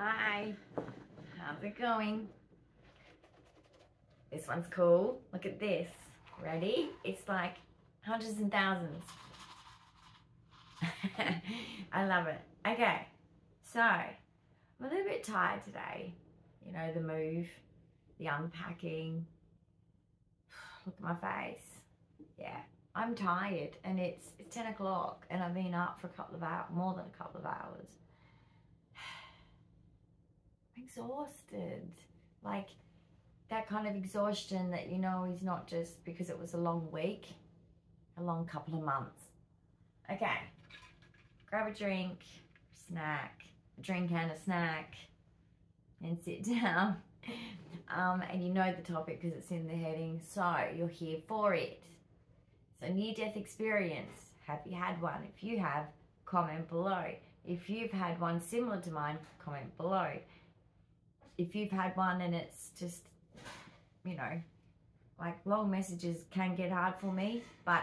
Hi, how's it going? This one's cool. Look at this. Ready? It's like hundreds and thousands. I love it. Okay, so I'm a little bit tired today. You know, the move, the unpacking. Look at my face. Yeah, I'm tired, and it's 10 o'clock, and I've been up for a couple of hours, more than a couple of hours. I'm exhausted. Like, that kind of exhaustion that you know is not just because it was a long week, a long couple of months. Okay, grab a drink, snack, a drink and a snack, and sit down. And you know the topic because it's in the heading, so you're here for it. So, near-death experience. Have you had one? If you have, comment below. If you've had one similar to mine, comment below. If you've had one and it's just, you know, like, long messages can get hard for me, but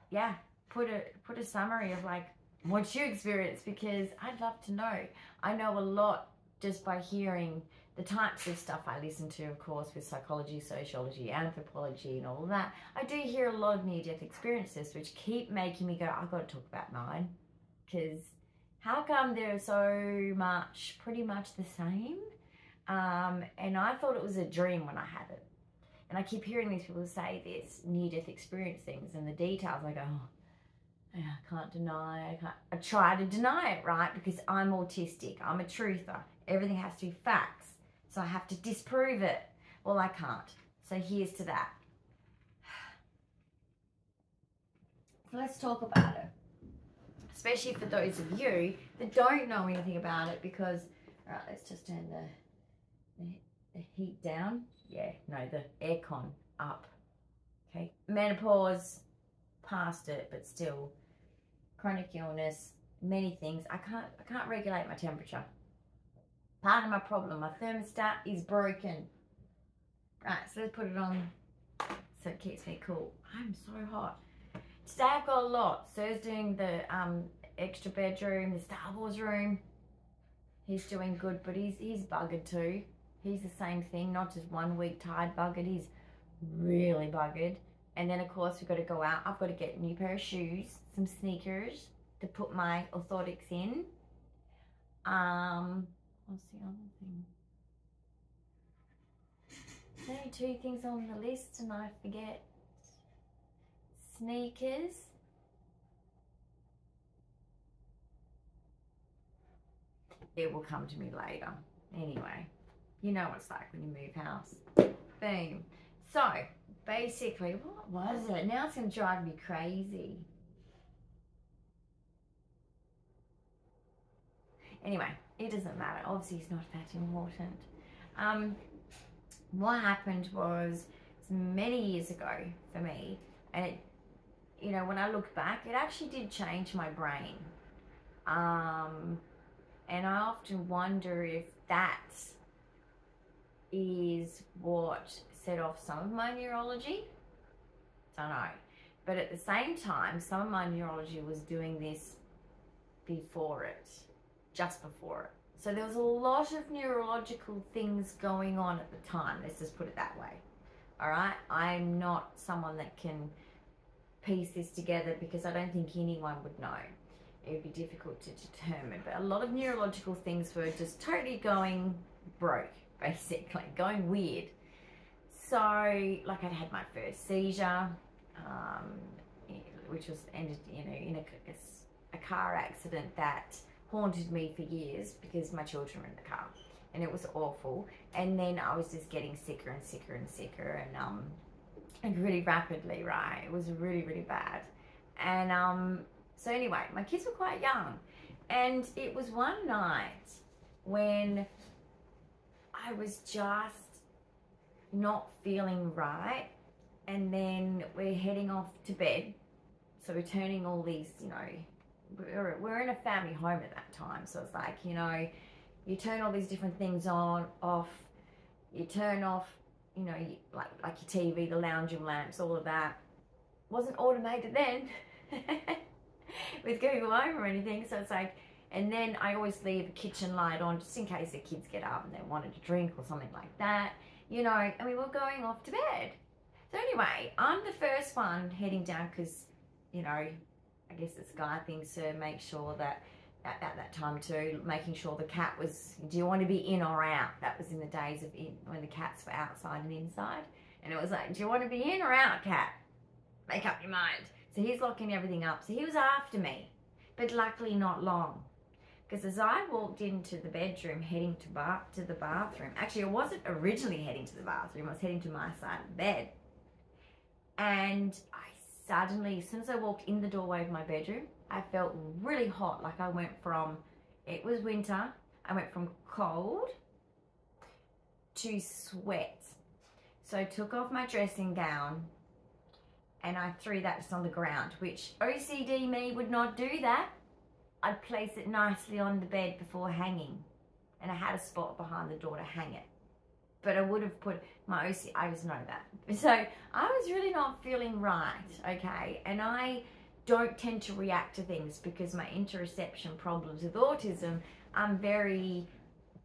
yeah, put a summary of like what you experienced, because I'd love to know. I know a lot just by hearing the types of stuff I listen to, of course, with psychology, sociology, anthropology, and all of that. I do hear a lot of near-death experiences, which keep making me go, I've got to talk about mine, because how come they're so much, pretty much the same? And I thought it was a dream when I had it. And I keep hearing these people say this near-death experience things and the details. I go, oh, I can't deny, I try to deny it, right? Because I'm autistic, I'm a truther. Everything has to be facts. So I have to disprove it. Well, I can't. So here's to that. So let's talk about it. Especially for those of you that don't know anything about it, because, all right, let's just turn the heat down. Yeah, no, the aircon up. Okay, menopause, past it, but still, chronic illness, many things. I can't regulate my temperature. Part of my problem, my thermostat is broken. Right, so let's put it on so it keeps me cool. I'm so hot. Today I've got a lot. Sir's doing the extra bedroom, the Star Wars room. He's doing good, but he's buggered too. He's the same thing, not just 1 week tired buggered, he's really buggered. And then of course we've got to go out. I've got to get a new pair of shoes, some sneakers to put my orthotics in. What's the other thing? There's only 2 things on the list and I forget. Sneakers. It will come to me later. Anyway, you know what it's like when you move house. Boom. So, basically, what was it? Now it's going to drive me crazy. Anyway, it doesn't matter. Obviously, it's not that important. What happened was, many years ago for me, and it, you know, when I look back, it actually did change my brain. And I often wonder if that is what set off some of my neurology. Don't know. But at the same time, some of my neurology was doing this before it, just before it. So there was a lot of neurological things going on at the time. Let's just put it that way. All right? I'm not someone that can piece this together because I don't think anyone would know. It would be difficult to determine. But a lot of neurological things were just totally going broke, basically, going weird. So, like, I'd had my first seizure, which was ended, you know, in a car accident that haunted me for years because my children were in the car, and it was awful. And then I was just getting sicker and sicker and sicker, and really rapidly, right? It was really, really bad. And so anyway, my kids were quite young, and it was one night when I was just not feeling right, and then we're heading off to bed. So we're turning all these, you know, we're in a family home at that time, so it's like, you know, you turn all these different things on, off, you turn off, you know, like your TV, the lounging lamps, all of that. Wasn't automated then with Google Home or anything, so it's like And then I always leave a kitchen light on just in case the kids get up and they wanted a drink or something like that. You know, and we were going off to bed. So anyway, I'm the first one heading down because, you know, I guess it's a guy thing to make sure that at that time too, making sure the cat was, do you want to be in or out? That was in the days of when the cats were outside and inside. And it was like, do you want to be in or out, cat? Make up your mind. So he's locking everything up. So he was after me, but luckily not long. Because as I walked into the bedroom, heading to the bathroom, actually I wasn't originally heading to the bathroom, I was heading to my side of the bed. And I suddenly, as soon as I walked in the doorway of my bedroom, I felt really hot. Like I went from, it was winter, I went from cold to sweat. So I took off my dressing gown and I threw that just on the ground, which OCD me would not do that. I'd place it nicely on the bed before hanging. And I had a spot behind the door to hang it. But I would have put my OCD, I just know that. So I was really not feeling right, okay? And I don't tend to react to things because my interoception problems with autism, I'm very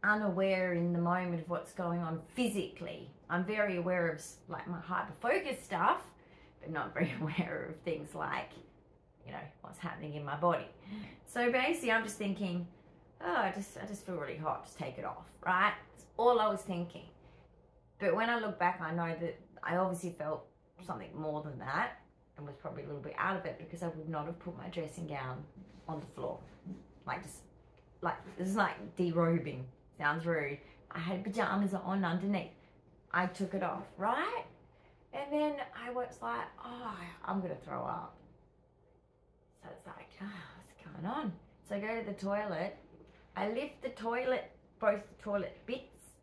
unaware in the moment of what's going on physically. I'm very aware of like my hyperfocus stuff, but not very aware of things like, you know, what's happening in my body. So basically I'm just thinking, oh, I just feel really hot, just take it off, right? That's all I was thinking. But when I look back, I know that I obviously felt something more than that and was probably a little bit out of it because I would not have put my dressing gown on the floor. This is like derobing. Sounds rude. I had pajamas on underneath. I took it off, right? And then I was like, oh, I'm going to throw up. So it's like, oh, what's going on? So I go to the toilet. I lift the toilet, both the toilet bits,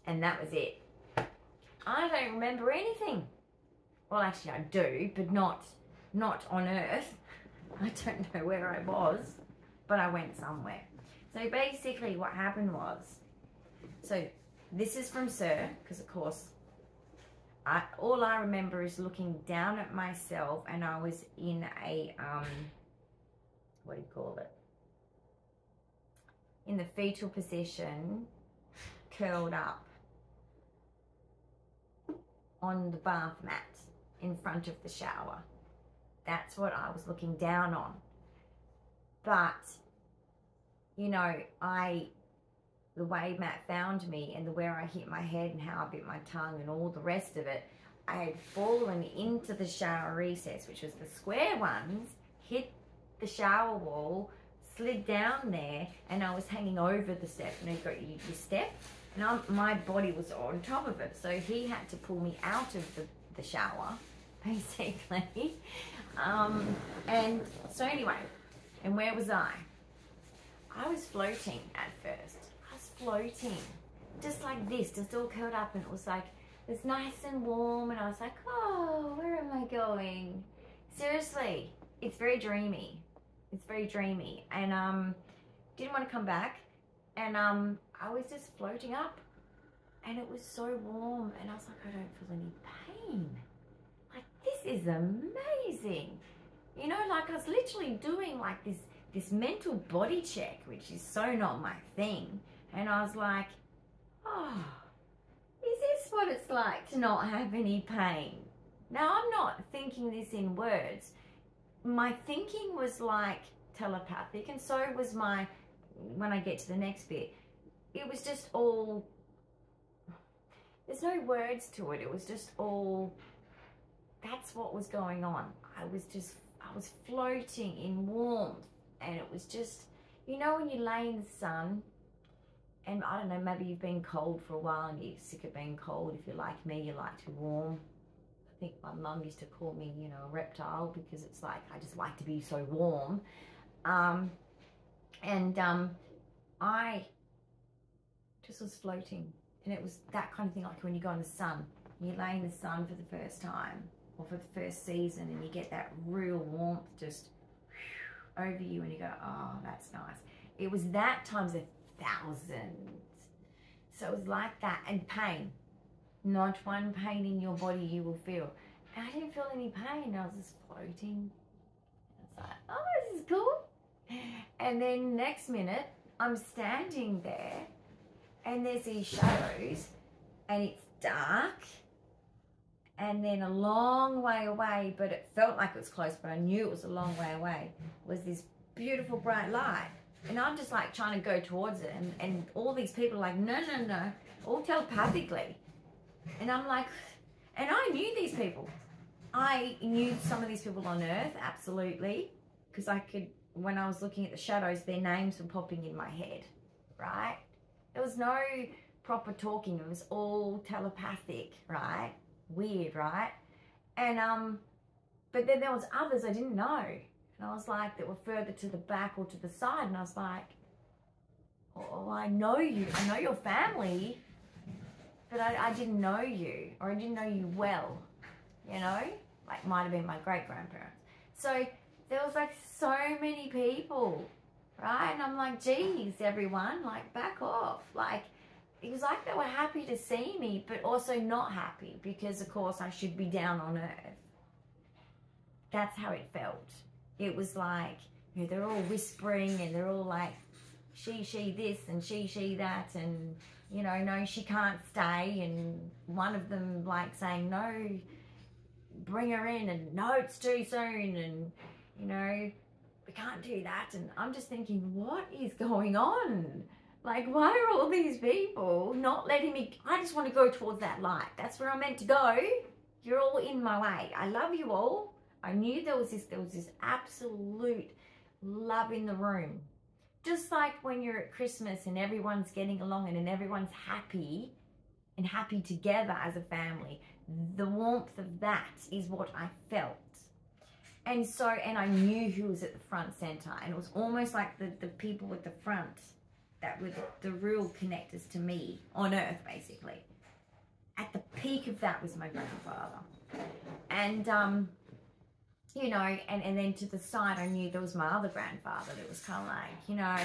and that was it. I don't remember anything. Well, actually I do, but not on Earth. I don't know where I was, but I went somewhere. So basically what happened was, so this is from Sir, because of course, all I remember is looking down at myself and I was in a, what do you call it? In the fetal position, curled up on the bath mat in front of the shower. That's what I was looking down on. But, you know, the way Matt found me and where I hit my head and how I bit my tongue and all the rest of it, I had fallen into the shower recess, which was the square ones, hit the shower wall, slid down there, and I was hanging over the step. You know, you've got your step, and my body was on top of it. So he had to pull me out of the shower, basically. And so anyway, and where was I? I was floating at first. I was floating, just like this, just all curled up, and it was like, it's nice and warm, and I was like, oh, where am I going? Seriously, it's very dreamy. It's very dreamy, and didn't want to come back, and I was just floating up, and it was so warm, and I was like, I don't feel any pain. Like, this is amazing. You know, like I was literally doing like this mental body check, which is so not my thing, and I was like, oh, is this what it's like to not have any pain? Now, I'm not thinking this in words. My thinking was like telepathic, and so was when I get to the next bit, it was just all, there's no words to it. It was just all, that's what was going on. I was floating in warmth, and it was just, you know, when you lay in the sun, and I don't know, maybe you've been cold for a while and you're sick of being cold. If you're like me, you like to be warm. I think my mum used to call me, you know, a reptile, because it's like, I just like to be so warm. I just was floating, and it was that kind of thing, like when you go in the sun, you lay in the sun for the first time, or for the first season, and you get that real warmth just over you, and you go, oh, that's nice. It was that times 1,000. So it was like that, and pain. Not one pain in your body you will feel. And I didn't feel any pain. I was just floating. It's like, oh, this is cool. And then next minute, I'm standing there and there's these shadows and it's dark. And then a long way away, but it felt like it was close, but I knew it was a long way away, was this beautiful bright light. And I'm just like trying to go towards it. And all these people are like, no, no, no, all telepathically. And I'm like, and I knew these people. I knew some of these people on Earth, absolutely. Because I could, when I was looking at the shadows, their names were popping in my head, right? There was no proper talking. It was all telepathic, right? Weird, right? And but then there was others I didn't know, and I was like, that were further to the back or to the side, and I was like, oh, I know you, I know your family, but I didn't know you, or I didn't know you well, you know, like might have been my great-grandparents. So there was like so many people, right? And I'm like, geez, everyone, like back off. Like it was like they were happy to see me, but also not happy because, of course, I should be down on Earth. That's how it felt. It was like, you know, they're all whispering and they're all like, she this and she that, and, you know, no, she can't stay. And one of them like saying, no, bring her in, and no, it's too soon, and, you know, we can't do that. And I'm just thinking, what is going on? Like, why are all these people not letting me? I just want to go towards that light. That's where I'm meant to go. You're all in my way. I love you all. I knew there was this absolute love in the room. Just like when you're at Christmas and everyone's getting along and everyone's happy and happy together as a family. The warmth of that is what I felt. And so, and I knew who was at the front center, and it was almost like the people at the front that were the real connectors to me on Earth, basically. At the peak of that was my grandfather. And, you know, and then to the side, I knew there was my other grandfather that was kind of like, you know,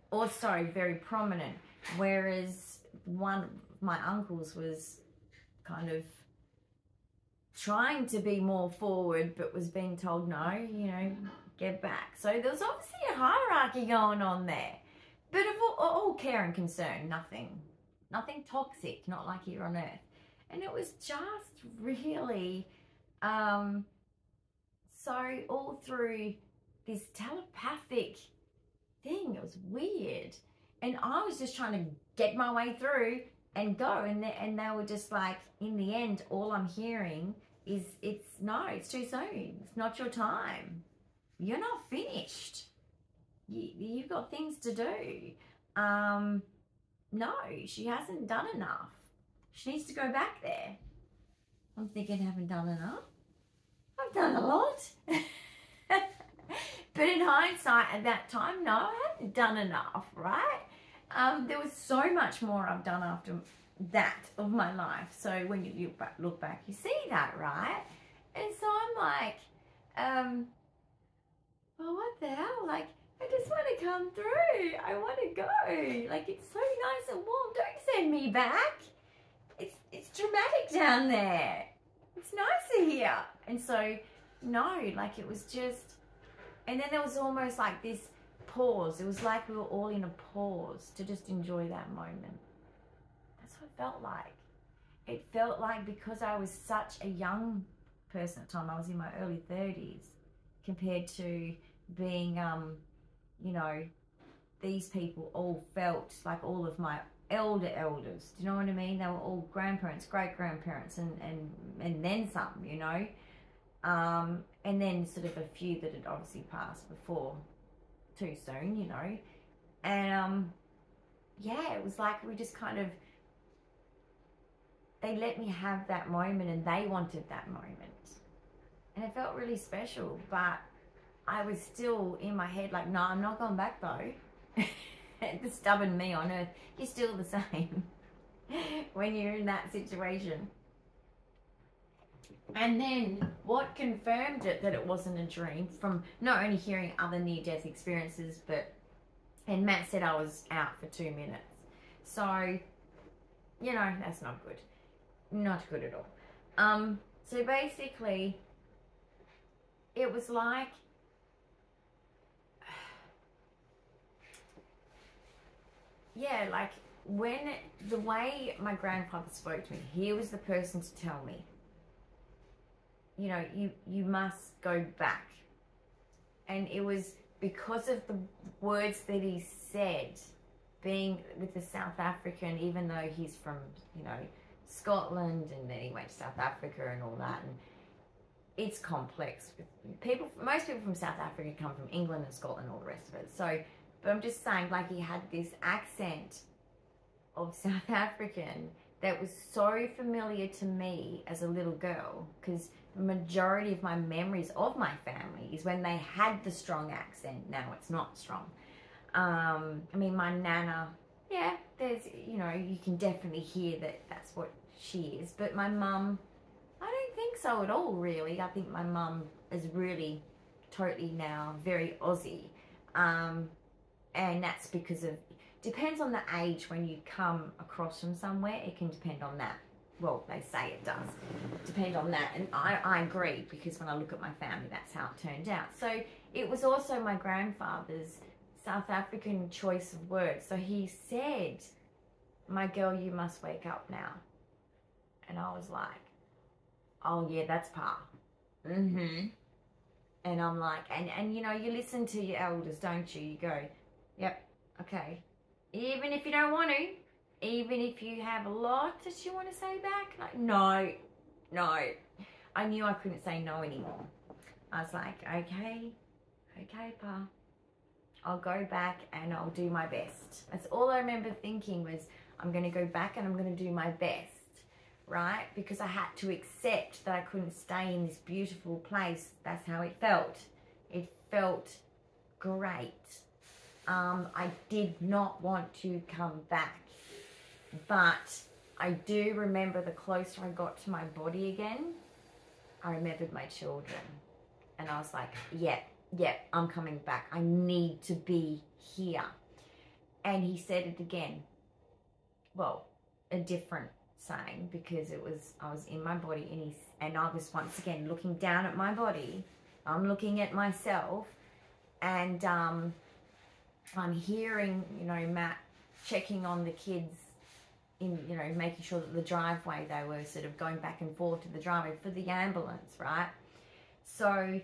also very prominent. Whereas one of my uncles was kind of trying to be more forward, but was being told, no, you know, get back. So there was obviously a hierarchy going on there. But of all care and concern, nothing toxic, not like here on Earth. And it was just really, so all through this telepathic thing, it was weird. And I was just trying to get my way through and go. And they were just like, in the end, all I'm hearing is, it's too soon. It's not your time. You're not finished. You've got things to do. No, she hasn't done enough. She needs to go back there. I'm thinking, I haven't done enough. I've done a lot. But in hindsight, at that time, no, I hadn't done enough, right? There was so much more I've done after that of my life. So when you look back, you see that, right? And so I'm like, well, what the hell? Like, I just want to come through. I want to go. Like, it's so nice and warm. Don't send me back. It's dramatic down there. It's nicer here. And so, no, like it was just, and then there was almost like this pause. It was like we were all in a pause to just enjoy that moment. That's what it felt like. It felt like, because I was such a young person at the time, I was in my early 30s, compared to being, you know, these people all felt like all of my elders. Do you know what I mean? They were all grandparents, great-grandparents, and then some, you know. And then sort of a few that had obviously passed before too soon, you know. And, yeah, it was like we just kind of, they let me have that moment, and they wanted that moment. And it felt really special, but I was still in my head like, no, I'm not going back though. The stubborn me on Earth, you're still the same when you're in that situation. And then what confirmed it that it wasn't a dream, from not only hearing other near-death experiences, but, and Matt said I was out for 2 minutes. So, you know, that's not good. Not good at all. So basically, it was like, yeah, like when the way my grandfather spoke to me, he was the person to tell me, you know, you must go back. And it was because of the words that he said, being with the South African, even though he's from, you know, Scotland, and then he went to South Africa and all that, and it's complex. People, most people from South Africa come from England and Scotland and all the rest of it. So, but I'm just saying, like, he had this accent of South African that was so familiar to me as a little girl, because the majority of my memories of my family is when they had the strong accent. Now it's not strong. I mean, my nana, yeah, there's, you know, you can definitely hear that that's what she is. But my mum, I don't think so at all, really. I think my mum is really totally now very Aussie. And that's because of, depends on the age when you come across from somewhere, it can depend on that. Well, they say it does depend on that. And I agree, because when I look at my family, that's how it turned out. So it was also my grandfather's South African choice of words. So he said, "My girl, you must wake up now." And I was like, "Oh yeah, that's Pa." Mm-hmm. And I'm like, and you know, you listen to your elders, don't you? You go, "Yep, okay." Even if you don't want to, even if you have a lot that you want to say back, like, no. I knew I couldn't say no anymore. I was like, okay, Pa. I'll go back and I'll do my best. That's all I remember thinking was, I'm going to go back and I'm going to do my best, right? Because I had to accept that I couldn't stay in this beautiful place. That's how it felt. It felt great. I did not want to come back, but I do remember the closer I got to my body again, I remembered my children, and I was like, yeah, I'm coming back. I need to be here. And he said it again. Well, a different saying, because I was in my body, and I was once again looking down at my body. I'm looking at myself, and I'm hearing, you know, Matt checking on the kids in, you know, making sure that the driveway, they were sort of going back and forth to the driveway for the ambulance, right? So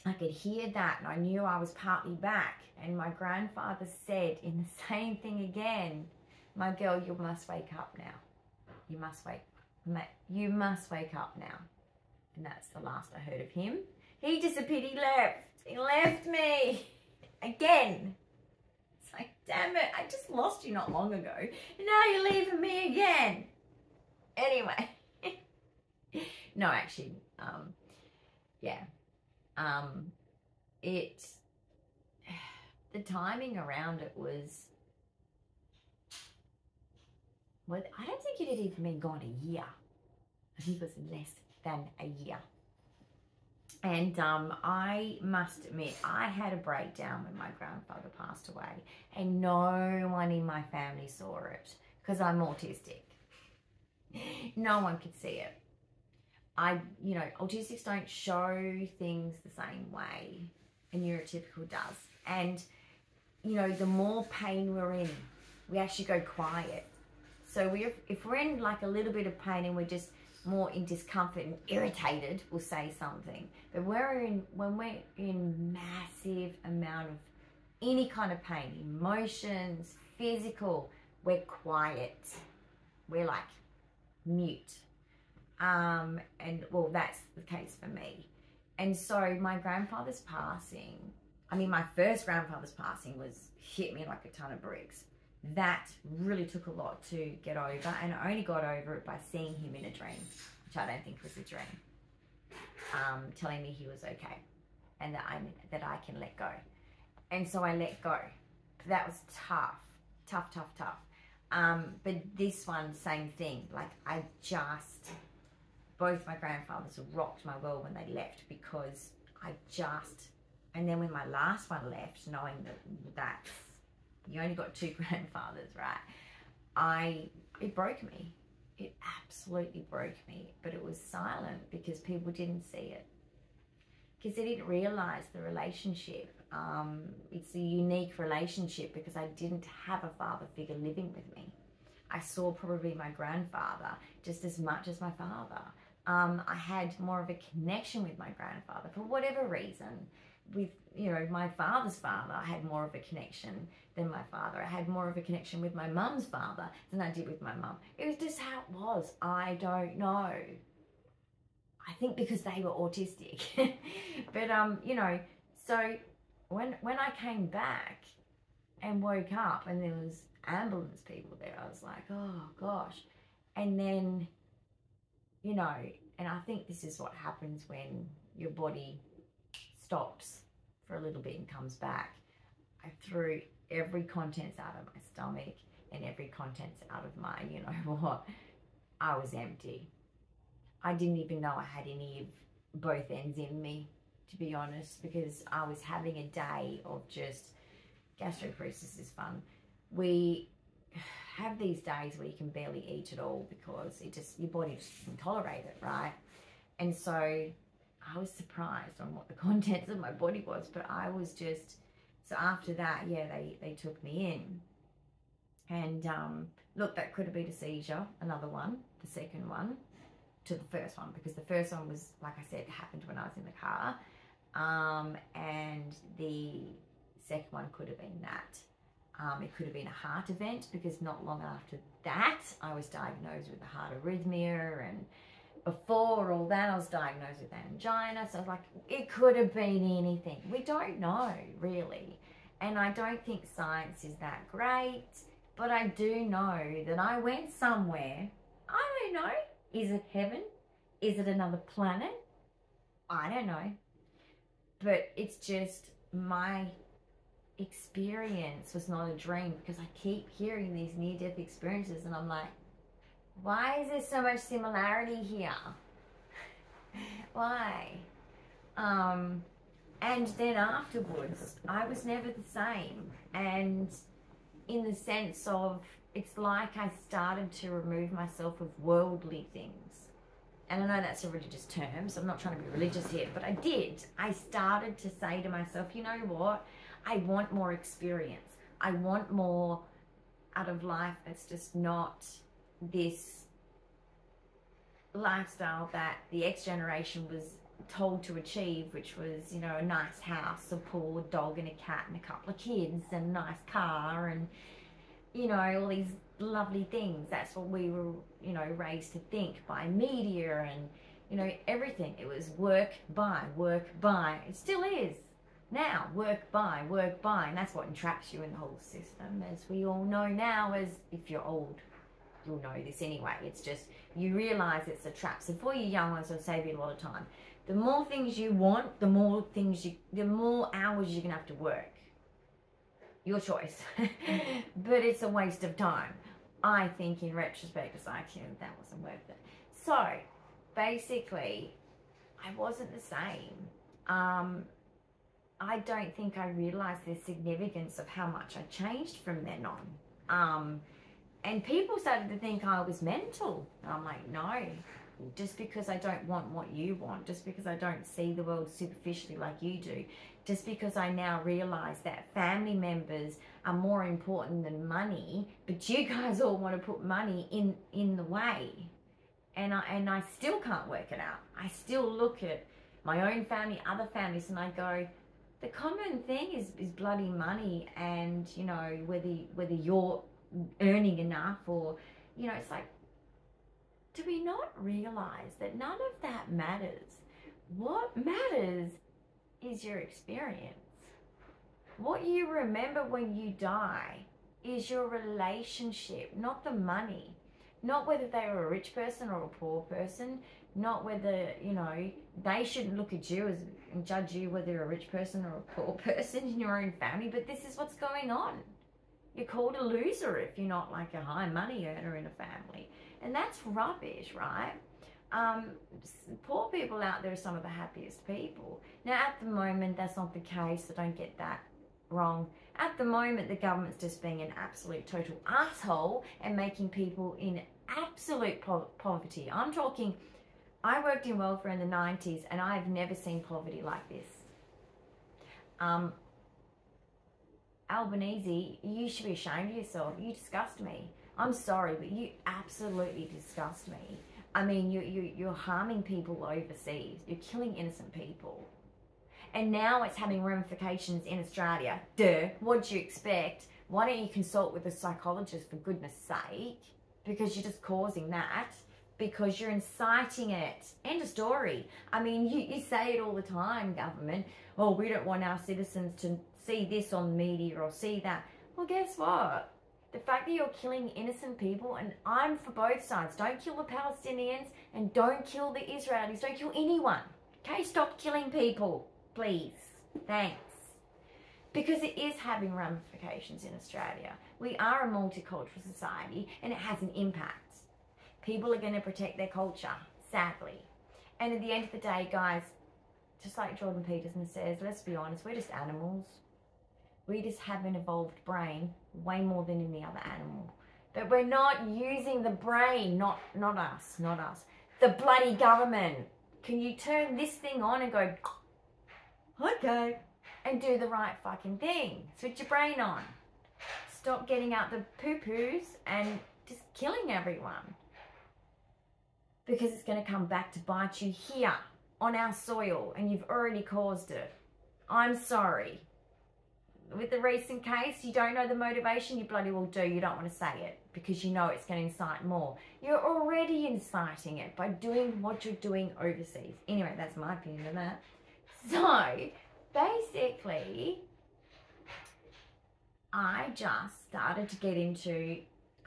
I could hear that, and I knew I was partly back. And my grandfather said in the same thing again, "My girl, you must wake up now. You must wake up now." And that's the last I heard of him. He disappeared. He left me again. It's like, damn it, I just lost you not long ago, and now you're leaving me again. Anyway, no, actually, yeah, the timing around it was, well, I don't think it had even been gone a year. I think it was less than a year. And I must admit, I had a breakdown when my grandfather passed away, and no one in my family saw it, because I'm autistic. No one could see it. You know, autistics don't show things the same way a neurotypical does. And, you know, the more pain we're in, we actually go quiet. So if we're in like a little bit of pain and we're just more in discomfort and irritated, we'll say something. But when we're in massive amount of any kind of pain, emotions, physical, we're quiet. We're like mute. And well, that's the case for me. And so my grandfather's passing, I mean, my first grandfather's passing hit me like a ton of bricks. That really took a lot to get over, and I only got over it by seeing him in a dream, which I don't think was a dream, telling me he was okay, and that I can let go. And so I let go. That was tough. But this one, same thing. Like, both my grandfathers rocked my world when they left, because and then when my last one left, knowing that you only got two grandfathers, right? It broke me. It absolutely broke me. But it was silent because people didn't see it. because I didn't realize the relationship. It's a unique relationship because I didn't have a father figure living with me. I saw probably my grandfather just as much as my father. I had more of a connection with my grandfather for whatever reason. With, you know, my father's father, I had more of a connection than my father. I had more of a connection with my mum's father than I did with my mum. It was just how it was. I don't know. I think because they were autistic. But, you know, so when I came back and woke up and there was ambulance people there, I was like, oh gosh. And then, you know, and I think this is what happens when your body stops for a little bit and comes back. I threw every contents out of my stomach and every contents out of my, you know what, I was empty. I didn't even know I had any of both ends in me, to be honest, because I was having a day of just, gastroparesis is fun. We have these days where you can barely eat at all because it just, your body just doesn't tolerate it, right? And so I was surprised on what the contents of my body was, but I was just, so after that, yeah, they took me in. And look, that could have been a seizure, another one, the second one, to the first one, because the first one was, like I said, happened when I was in the car. And the second one could have been that. It could have been a heart event, because not long after that, I was diagnosed with a heart arrhythmia, and before all that, I was diagnosed with angina. So I was like, it could have been anything. We don't know, really. And I don't think science is that great, but I do know that I went somewhere. I don't know. Is it heaven? Is it another planet? I don't know. But it's just my experience was not a dream, because I keep hearing these near-death experiences and I'm like, why is there so much similarity here? Why? And then afterwards, I was never the same. And in the sense of, it's like I started to remove myself of worldly things. And I know that's a religious term, so I'm not trying to be religious here, but I did. I started to say to myself, you know what? I want more experience. I want more out of life. It's just not this lifestyle that the X generation was told to achieve, which was, you know, a nice house, a pool, a dog and a cat and a couple of kids and a nice car and, you know, all these lovely things. That's what we were, you know, raised to think by media and, you know, everything. It was work, buy, work, buy. It still is now, work, buy, and that's what entraps you in the whole system, as we all know now. As if you're old, you'll know this anyway. It's just, you realize it's a trap. So for you young ones, I'll save you a lot of time. The more things you want, the more hours you're gonna have to work. Your choice. But it's a waste of time. I think in retrospect, it's like, that wasn't worth it. So basically, I wasn't the same. I don't think I realized the significance of how much I changed from then on. And people started to think I was mental. And I'm like, no, just because I don't want what you want, just because I don't see the world superficially like you do, just because I now realize that family members are more important than money, but you guys all want to put money in the way. And I still can't work it out. I still look at my own family, other families, and I go, the common thing is bloody money, and, you know, whether you're earning enough or, you know, it's like, do we not realize that none of that matters? What matters is your experience. What you remember when you die is your relationship, not the money. Not whether they were a rich person or a poor person, not whether, you know, they shouldn't look at you and judge you whether you're a rich person or a poor person in your own family, but this is what's going on. You're called a loser if you're not like a high money earner in a family. And that's rubbish, right? Poor people out there are some of the happiest people. Now, at the moment, that's not the case, so don't get that wrong. At the moment, the government's just being an absolute total asshole and making people in absolute poverty. I'm talking I worked in welfare in the 90s and I've never seen poverty like this. Albanese, you should be ashamed of yourself. You disgust me. I'm sorry, but you absolutely disgust me. I mean, you're harming people overseas. You're killing innocent people. And now it's having ramifications in Australia. Duh, what'd you expect? Why don't you consult with a psychologist, for goodness sake? Because you're just causing that. Because you're inciting it. End of story. I mean, you say it all the time, government. Oh, we don't want our citizens to see this on the media or see that. Well, guess what? The fact that you're killing innocent people, and I'm for both sides. Don't kill the Palestinians and don't kill the Israelis. Don't kill anyone. Okay, stop killing people, please. Thanks. Because it is having ramifications in Australia. We are a multicultural society and it has an impact. People are going to protect their culture, sadly. And at the end of the day, guys, just like Jordan Peterson says, let's be honest, we're just animals. We just have an evolved brain way more than any other animal. But we're not using the brain, not us. The bloody government. Can you turn this thing on and go, okay, and do the right fucking thing? Switch your brain on. Stop getting out the poo-poos and just killing everyone. Because it's going to come back to bite you here on our soil and you've already caused it. I'm sorry. With the recent case, you don't know the motivation, you bloody well do. You don't want to say it because you know it's going to incite more. You're already inciting it by doing what you're doing overseas. Anyway, that's my opinion on that. So, basically, I just started to get into,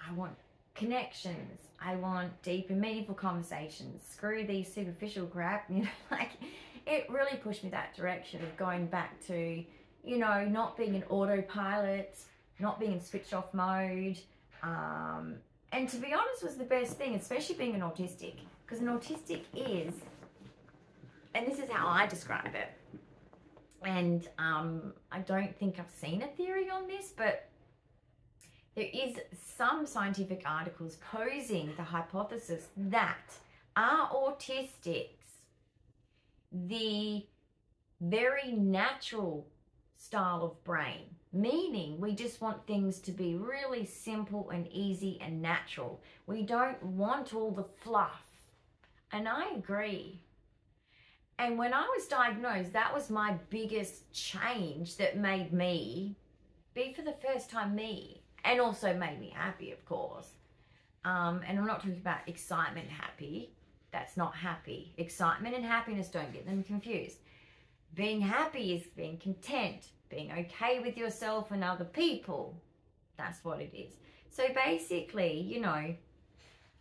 I want connections. I want deep and meaningful conversations. Screw these superficial crap. You know, like, it really pushed me that direction of going back to, you know, not being an autopilot, not being in switch off mode. And to be honest, was the best thing, especially being an autistic. Because an autistic is, and this is how I describe it, and I don't think I've seen a theory on this, but there is some scientific articles posing the hypothesis that are autistics the very natural style of brain, meaning we just want things to be really simple and easy and natural. We don't want all the fluff. And I agree. And when I was diagnosed, that was my biggest change that made me be for the first time me. And also made me happy, of course. And I'm not talking about excitement happy. That's not happy. Excitement and happiness, don't get them confused. Being happy is being content, being okay with yourself and other people. That's what it is. So basically, you know,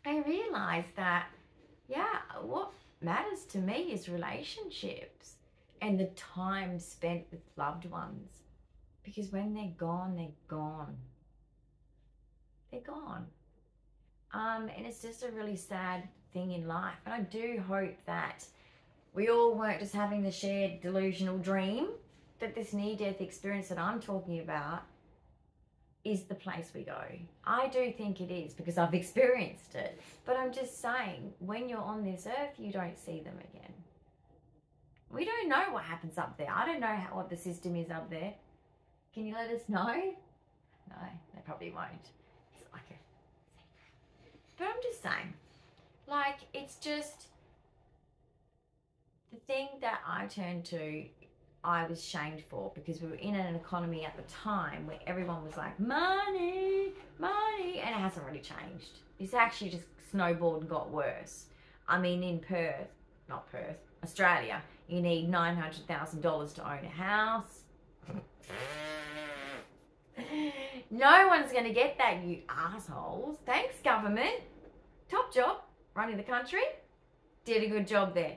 I realized that, yeah, what matters to me is relationships and the time spent with loved ones. Because when they're gone, they're gone. They're gone. And it's just a really sad thing in life. And I do hope that we all weren't just having the shared delusional dream that this near-death experience that I'm talking about is the place we go. I do think it is because I've experienced it. But I'm just saying, when you're on this earth, you don't see them again. We don't know what happens up there. I don't know what the system is up there. Can you let us know? No, they probably won't. It's like a secret. But I'm just saying, like, it's just the thing that I turned to, I was shamed for, because we were in an economy at the time where everyone was like, money, money, and it hasn't really changed. It's actually just snowballed and got worse. I mean, in Perth, not Perth, Australia, you need $900,000 to own a house. No one's going to get that, you assholes. Thanks, government. Top job, running the country. Did a good job there.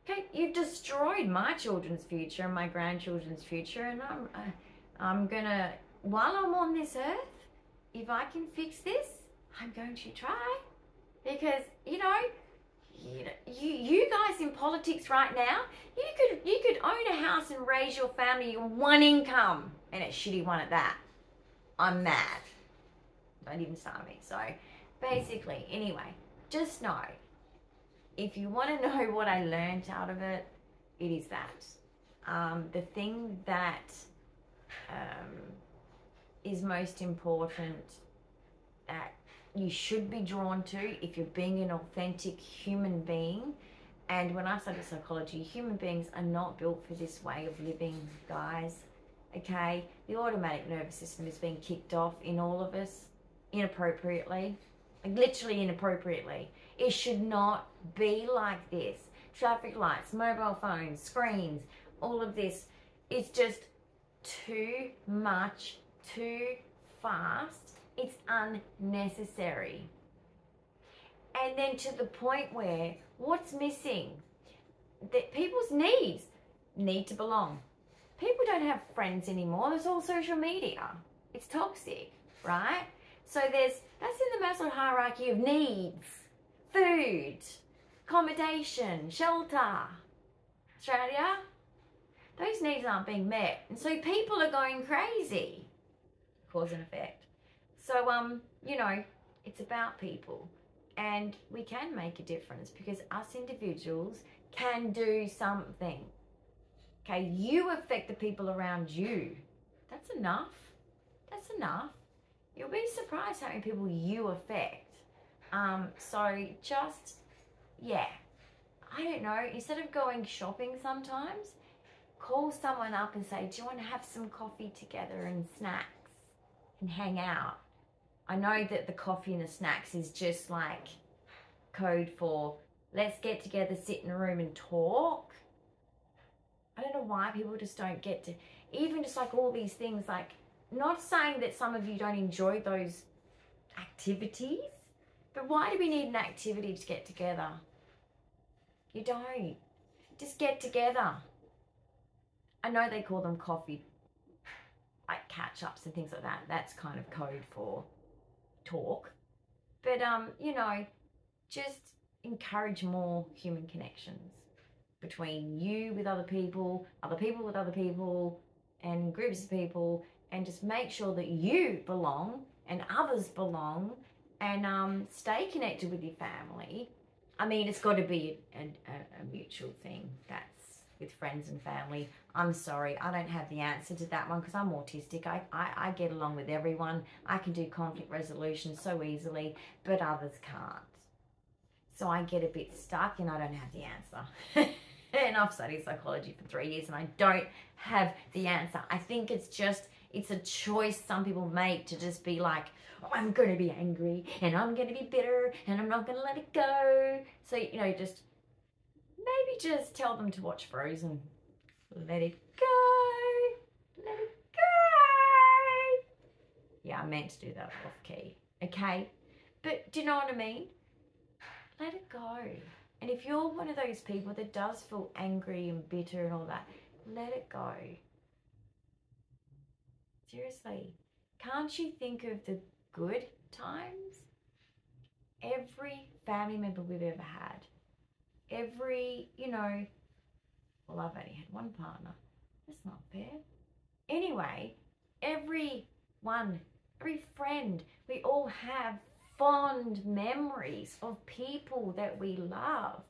Okay, you've destroyed my children's future and my grandchildren's future, and I'm gonna, while I'm on this earth, if I can fix this, I'm going to try. Because, you guys in politics right now, you could own a house and raise your family on one income, and a shitty one at that. I'm mad. Don't even start me. So basically, anyway, just know if you want to know what I learned out of it, it is that. The thing that is most important that you should be drawn to if you're being an authentic human being. And when I studied psychology, human beings are not built for this way of living, guys. Okay? The automatic nervous system is being kicked off in all of us inappropriately. Like literally inappropriately. It should not be like this. Traffic lights, mobile phones, screens, all of this. It's just too much, too fast. It's unnecessary. And then to the point where what's missing? That people's need to belong. People don't have friends anymore. There's all social media. It's toxic, right? So that's in the Maslow hierarchy of needs. Food, accommodation, shelter. Australia, those needs aren't being met. And so people are going crazy. Cause and effect. So, you know, it's about people. And we can make a difference because us individuals can do something. Okay, you affect the people around you. That's enough. That's enough. You'll be surprised how many people you affect. So just, yeah, I don't know, instead of going shopping sometimes, call someone up and say, do you want to have some coffee together and snacks and hang out? I know that the coffee and the snacks is just like code for let's get together, sit in a room and talk. I don't know why people just don't get to, even just like all these things, like not saying that some of you don't enjoy those activities, but why do we need an activity to get together? You don't. Just get together. I know they call them coffee, like catch-ups and things like that. That's kind of code for talk. But, you know, just encourage more human connections between you with other people with other people, and groups of people, and just make sure that you belong and others belong, and stay connected with your family. I mean, it's got to be a mutual thing. That's with friends and family. I'm sorry, I don't have the answer to that one because I'm autistic. I get along with everyone. I can do conflict resolution so easily, but others can't. So I get a bit stuck and I don't have the answer. And I've studied psychology for 3 years and I don't have the answer. I think it's a choice some people make to just be like, oh, I'm going to be angry and I'm going to be bitter and I'm not going to let it go. So, you know, just maybe just tell them to watch Frozen. Let it go. Let it go. Yeah, I meant to do that off key. Okay? But do you know what I mean? Let it go. And if you're one of those people that does feel angry and bitter and all that, let it go. Seriously. Can't you think of the good times? Every family member we've ever had. Every, you know, well, I've only had one partner. That's not fair. Anyway, everyone, every friend, we all have fond memories of people that we love.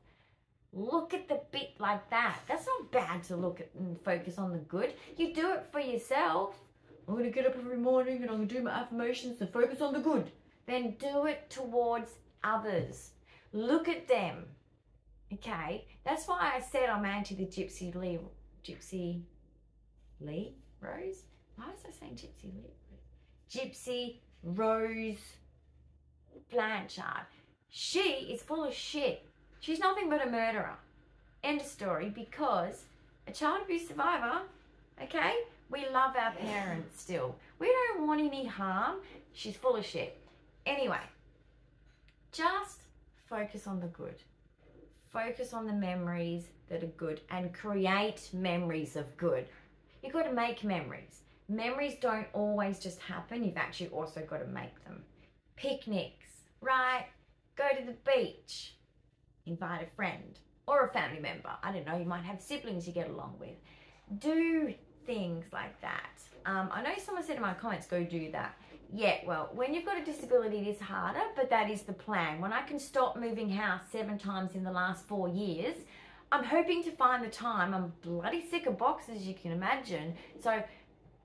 Look at the bit like that. That's not bad to look at and focus on the good. You do it for yourself. I'm going to get up every morning and I'm going to do my affirmations and focus on the good. Then do it towards others. Look at them. Okay? That's why I said I'm anti the Gypsy Rose? Why was I saying Gypsy Lee? Gypsy Rose Blanchard. She is full of shit. She's nothing but a murderer. End of story. Because a child abuse survivor, okay, we love our parents still. We don't want any harm. She's full of shit. Anyway, just focus on the good. Focus on the memories that are good and create memories of good. You've got to make memories. Memories don't always just happen. You've actually also got to make them. Picnics, right? Go to the beach. Invite a friend or a family member. I don't know, you might have siblings you get along with. Do things like that. I know someone said in my comments, go do that. Yeah, well, when you've got a disability, it is harder, but that is the plan. When I can stop moving house 7 times in the last 4 years, I'm hoping to find the time. I'm bloody sick of boxes, you can imagine. So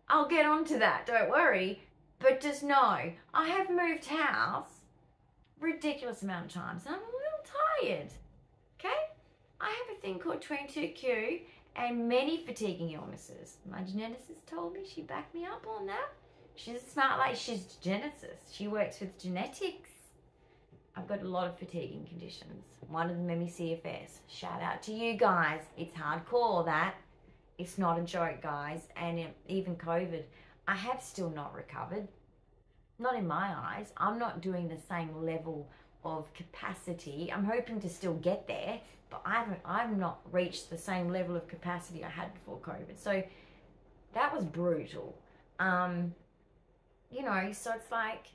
I'll get onto that, don't worry. But just know, I have moved house ridiculous amount of times and I'm a little tired, okay? I have a thing called 22q and many fatiguing illnesses. My geneticist told me, she backed me up on that. She's a smart lady, she's a geneticist. She works with genetics. I've got a lot of fatiguing conditions. One of them ME/CFS. Shout out to you guys. It's hardcore, that. It's not a joke, guys. And even COVID, I have still not recovered. Not in my eyes. I'm not doing the same level of capacity. I'm hoping to still get there, but I've not reached the same level of capacity I had before COVID. So that was brutal. You know, so it's like,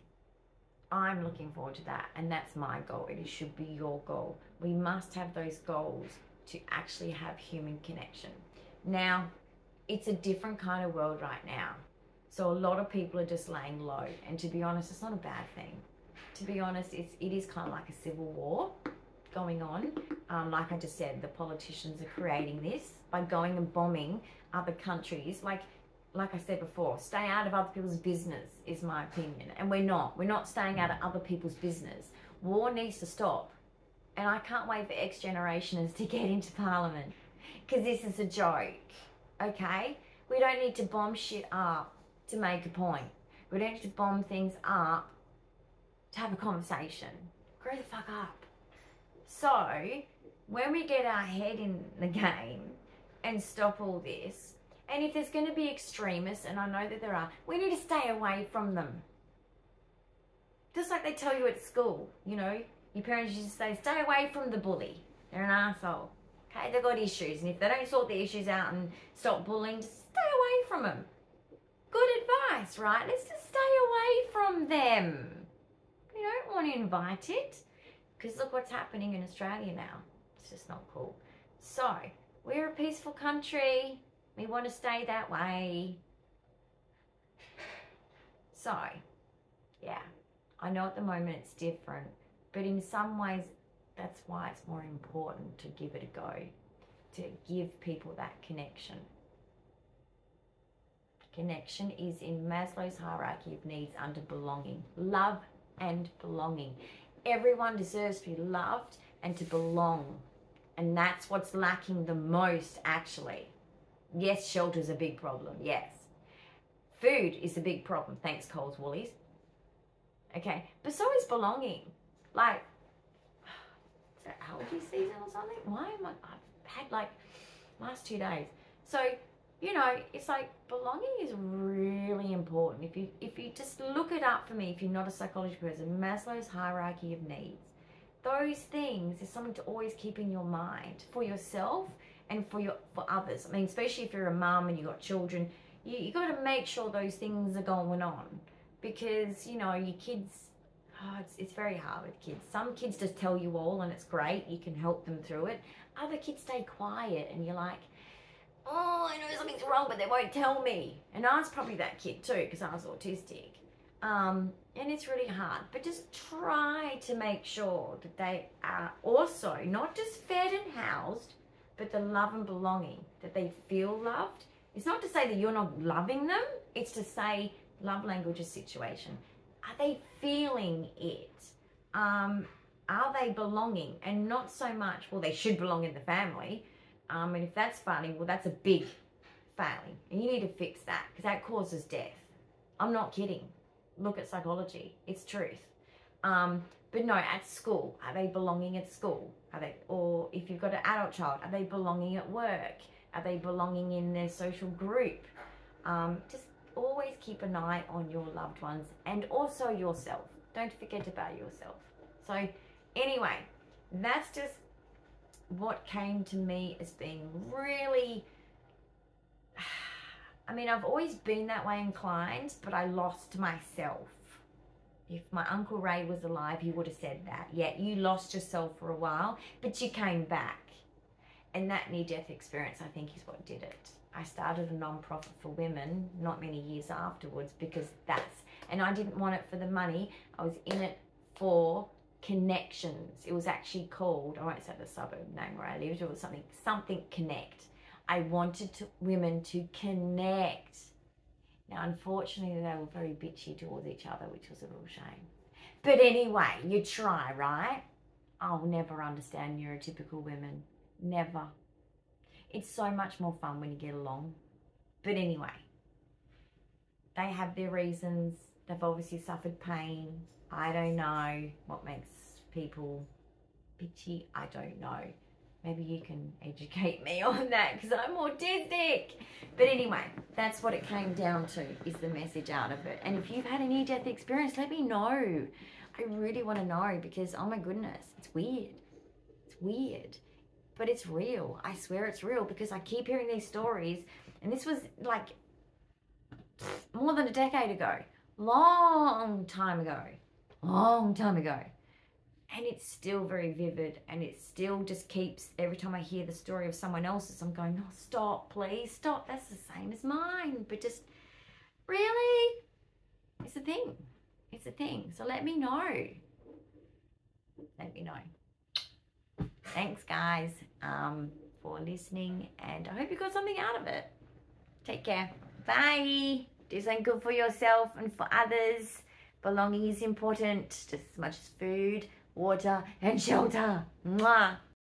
I'm looking forward to that, and that's my goal. It should be your goal. We must have those goals to actually have human connection. Now, it's a different kind of world right now. So a lot of people are just laying low, and to be honest, it's not a bad thing. To be honest, it is kind of like a civil war going on. Like I just said, the politicians are creating this by going and bombing other countries. Like I said before, stay out of other people's business is my opinion. And we're not staying out of other people's business. War needs to stop. And I can't wait for ex-generationers to get into Parliament, because this is a joke, okay? We don't need to bomb shit up to make a point. We don't need to bomb things up to have a conversation. Grow the fuck up. So, when we get our head in the game and stop all this, and if there's going to be extremists, and I know that there are, we need to stay away from them. Just like they tell you at school, you know, your parents used to say, stay away from the bully. They're an arsehole. Okay, they've got issues, and if they don't sort the issues out and stop bullying, just stay away from them. Good advice, right? Let's just stay away from them. We don't want to invite it, because look what's happening in Australia now. It's just not cool. So, we're a peaceful country. We want to stay that way. So, yeah, I know at the moment it's different, but in some ways, that's why it's more important to give it a go, to give people that connection. Connection is in Maslow's hierarchy of needs under belonging. Love and belonging. Everyone deserves to be loved and to belong. And that's what's lacking the most, actually. Yes, shelter's a big problem, yes. Food is a big problem, thanks Coles Woolies. Okay, but so is belonging. Like, is it allergy season or something? Why am I've had like last 2 days. So, you know, it's like belonging is really important. If you just look it up for me, if you're not a psychology person, Maslow's hierarchy of needs. Those things is something to always keep in your mind for yourself and for others. I mean, especially if you're a mum and you've got children, you got to make sure those things are going on, because, you know, your kids, it's very hard with kids. Some kids just tell you all and it's great, you can help them through it. Other kids stay quiet and you're like, oh, I know something's wrong, but they won't tell me. And I was probably that kid too, because I was autistic. And it's really hard, but just try to make sure that they are also not just fed and housed, but the love and belonging, that they feel loved. It's not to say that you're not loving them, it's to say love language is situation. Are they feeling it? Are they belonging? And not so much, well, they should belong in the family. And if that's failing, well, that's a big failing. And you need to fix that, because that causes death. I'm not kidding. Look at psychology. It's truth. But no, at school, are they belonging at school? Or if you've got an adult child, are they belonging at work? Are they belonging in their social group? Just always keep an eye on your loved ones and also yourself. Don't forget about yourself. So anyway, that's just what came to me as being really, I mean, I've always been that way inclined, but I lost myself. If my Uncle Ray was alive, he would have said that. Yeah, you lost yourself for a while, but you came back. And that near-death experience, I think, is what did it. I started a non-profit for women not many years afterwards, because And I didn't want it for the money. I was in it for connections. It was actually called, I won't say the suburb name where I lived, it was something connect. I wanted women to connect. Now, unfortunately, they were very bitchy towards each other, which was a real shame. But anyway, you try, right? I'll never understand neurotypical women. Never. It's so much more fun when you get along. But anyway, they have their reasons. They've obviously suffered pain. I don't know what makes people bitchy. I don't know. Maybe you can educate me on that because I'm autistic. But anyway, that's what it came down to, is the message out of it. And if you've had a near-death experience, let me know. I really want to know because, oh my goodness, it's weird. It's weird. But it's real. I swear it's real because I keep hearing these stories. And this was like more than a decade ago. Long time ago. Long time ago. And it's still very vivid, and it still just keeps, every time I hear the story of someone else's, I'm going, oh, stop, please, stop. That's the same as mine. But just, really? It's a thing. It's a thing. So let me know. Let me know. Thanks, guys, for listening, and I hope you got something out of it. Take care. Bye. Do something good for yourself and for others. Belonging is important, just as much as food, water, and shelter. Mwah.